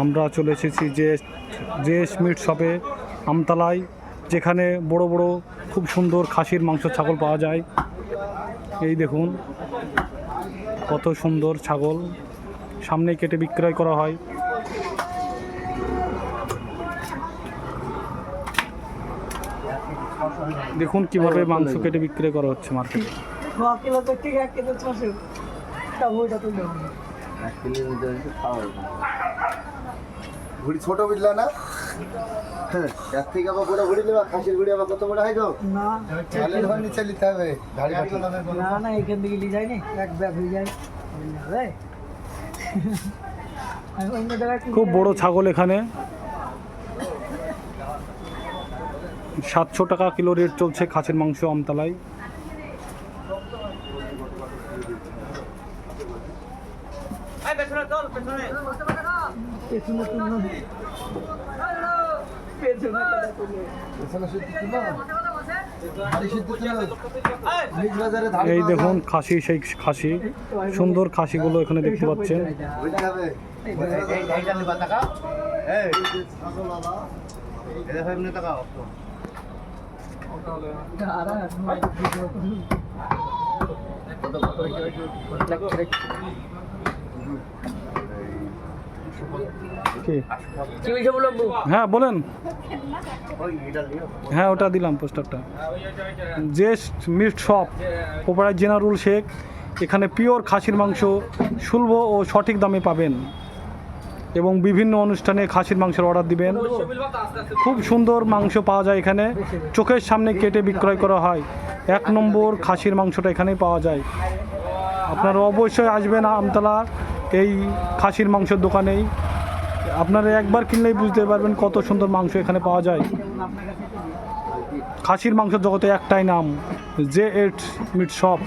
আমরা চলে এসেছি যে মিট শপে আমতলায়, যেখানে বড় বড় খুব সুন্দর খাসির মাংস ছাগল পাওয়া যায়। এই দেখুন কত সুন্দর ছাগল, সামনে কেটে বিক্রয় করা হয়। দেখুন কিভাবে মাংস কেটে বিক্রয় করা হচ্ছে মার্কেটে। ঘুড়ি ছোট বুঝলা না? হ্যাঁ, এর থেকে আবার বড় ঘুড়ি নেবা, খাসির ঘুড়ি আবার কত বড় হয় গো? না, চালের ধর নিচে নিতে হবে। না না, এখান থেকে নিয়ে যায়নি, এক ব্যাগ হয়ে যায়। খুব বড় ছাগল এখানে 700 টাকা কিলো রেট চলছে খাসির মাংস আমতলায়। এই দেখুন খাসি, সেই খাসি, সুন্দর খাসিগুলো এখানে দেখতে পাচ্ছেন। হ্যাঁ বলেন। হ্যাঁ ওটা দিলাম পোস্টারটা। যে meet shop proprietor Jenarul Sheikh, এখানে পিওর খাসির মাংস সুলভ ও সঠিক দামে পাবেন এবং বিভিন্ন অনুষ্ঠানে খাসির মাংসের অর্ডার দিবেন। খুব সুন্দর মাংস পাওয়া যায় এখানে, চোখের সামনে কেটে বিক্রয় করা হয়। 1 নম্বর খাসির মাংসটা এখানেই পাওয়া যায়। আপনারা অবশ্যই আসবেন আমতলা এই খাসির মাংসের দোকানেই। আপনারা একবার কিনলেই বুঝতে পারবেন কত সুন্দর মাংস এখানে পাওয়া যায়। খাসির মাংসের জগতে একটাই নাম, যে মিট শপ।